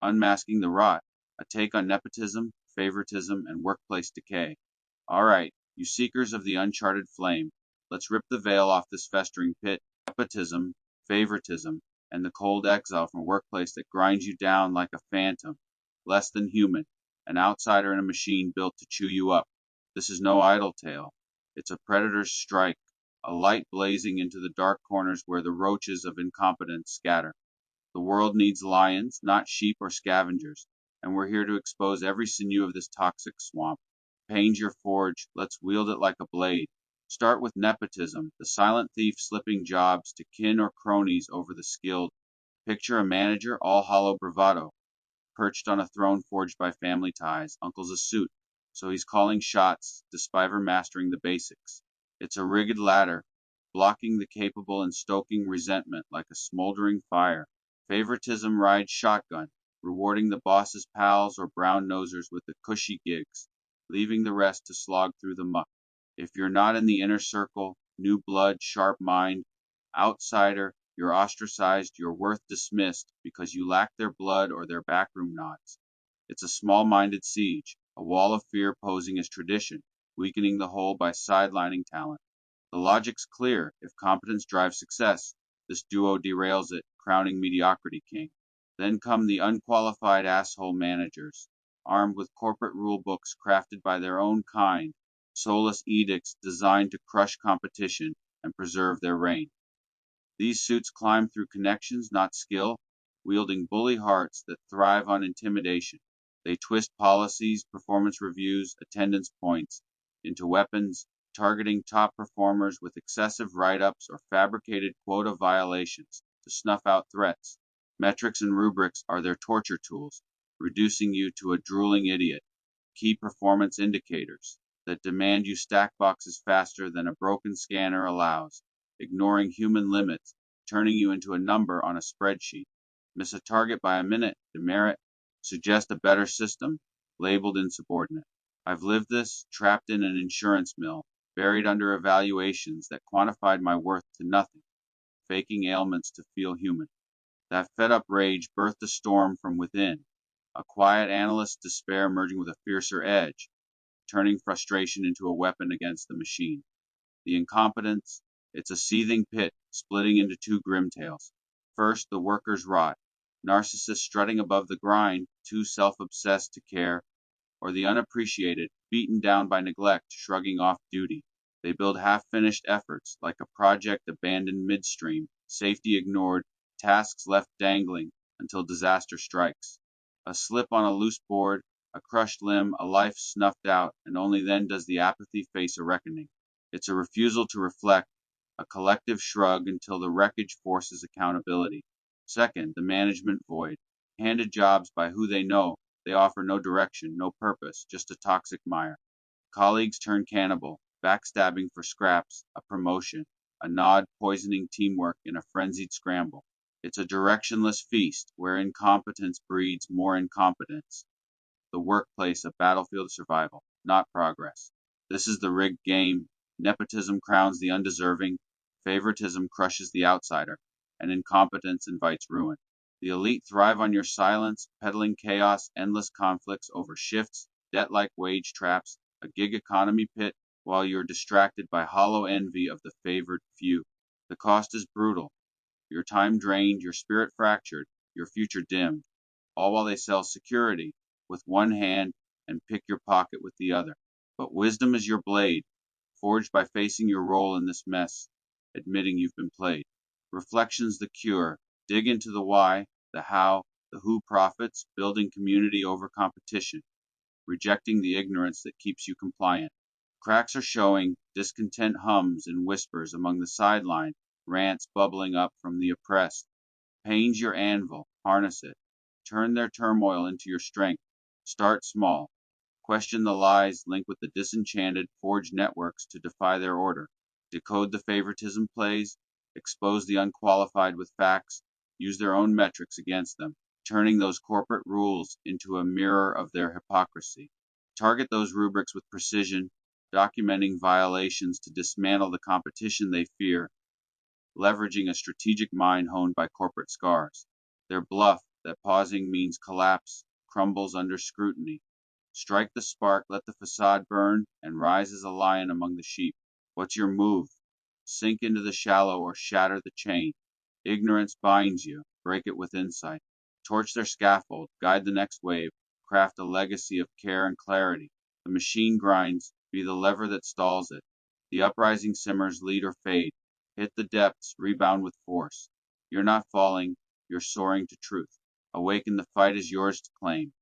Unmasking the Rot, a take on nepotism, favoritism, and workplace decay. All right, you seekers of the uncharted flame, let's rip the veil off this festering pit. Nepotism, favoritism, and the cold exile from a workplace that grinds you down like a phantom, less than human, an outsider in a machine built to chew you up. This is no idle tale. It's a predator's strike, a light blazing into the dark corners where the roaches of incompetence scatter. The world needs lions, not sheep or scavengers, and we're here to expose every sinew of this toxic swamp. Pain's your forge, let's wield it like a blade. Start with nepotism, the silent thief slipping jobs to kin or cronies over the skilled. Picture a manager, all hollow bravado, perched on a throne forged by family ties. Uncle's a suit, so he's calling shots, despite mastering the basics. It's a rigged ladder, blocking the capable and stoking resentment like a smoldering fire. Favoritism rides shotgun, rewarding the boss's pals or brown nosers with the cushy gigs, leaving the rest to slog through the muck. If you're not in the inner circle, new blood, sharp mind, outsider, you're ostracized, your worth dismissed because you lack their blood or their backroom nods. It's a small-minded siege, a wall of fear posing as tradition, weakening the whole by sidelining talent. The logic's clear. If competence drives success, this duo derails it, crowning mediocrity king. Then come the unqualified asshole managers, armed with corporate rule books crafted by their own kind, soulless edicts designed to crush competition and preserve their reign. These suits climb through connections, not skill, wielding bully hearts that thrive on intimidation. They twist policies, performance reviews, attendance points into weapons, targeting top performers with excessive write-ups or fabricated quota violations to snuff out threats. Metrics and rubrics are their torture tools, reducing you to a drooling idiot. Key performance indicators that demand you stack boxes faster than a broken scanner allows, ignoring human limits, turning you into a number on a spreadsheet. Miss a target by a minute, demerit, suggest a better system, labeled insubordinate. I've lived this, trapped in an insurance mill, buried under evaluations that quantified my worth to nothing, faking ailments to feel human. That fed-up rage birthed a storm from within, a quiet analyst's despair merging with a fiercer edge, turning frustration into a weapon against the machine. The incompetence, it's a seething pit, splitting into two grim tales. First, the worker's rot, narcissists strutting above the grind, too self-obsessed to care, or the unappreciated, beaten down by neglect, shrugging off duty. They build half-finished efforts, like a project abandoned midstream, safety ignored, tasks left dangling until disaster strikes. A slip on a loose board, a crushed limb, a life snuffed out, and only then does the apathy face a reckoning. It's a refusal to reflect, a collective shrug until the wreckage forces accountability. Second, the management void. Handed jobs by who they know, they offer no direction, no purpose, just a toxic mire. Colleagues turn cannibal, backstabbing for scraps, a promotion, a nod poisoning teamwork in a frenzied scramble. It's a directionless feast where incompetence breeds more incompetence. The workplace a battlefield of survival, not progress. This is the rigged game. Nepotism crowns the undeserving, favoritism crushes the outsider, and incompetence invites ruin. The elite thrive on your silence, peddling chaos, endless conflicts over shifts, debt-like wage traps, a gig economy pit, while you're distracted by hollow envy of the favored few. The cost is brutal. Your time drained, your spirit fractured, your future dimmed, all while they sell security with one hand and pick your pocket with the other. But wisdom is your blade, forged by facing your role in this mess, admitting you've been played. Reflection's the cure. Dig into the why, the how, the who profits, building community over competition, rejecting the ignorance that keeps you compliant. Cracks are showing, discontent hums and whispers among the sideline, rants bubbling up from the oppressed. Pain's your anvil, harness it. Turn their turmoil into your strength. Start small. Question the lies, link with the disenchanted, forge networks to defy their order. Decode the favoritism plays, expose the unqualified with facts, use their own metrics against them, turning those corporate rules into a mirror of their hypocrisy. Target those rubrics with precision, documenting violations to dismantle the competition they fear, leveraging a strategic mind honed by corporate scars. Their bluff, that pausing means collapse, crumbles under scrutiny. Strike the spark, let the facade burn, and rise as a lion among the sheep. What's your move? Sink into the shallow or shatter the chain. Ignorance binds you, break it with insight. Torch their scaffold, guide the next wave, craft a legacy of care and clarity. The machine grinds, be the lever that stalls it. The uprising simmers, lead or fade. Hit the depths, rebound with force. You're not falling, you're soaring to truth. Awaken, the fight is yours to claim.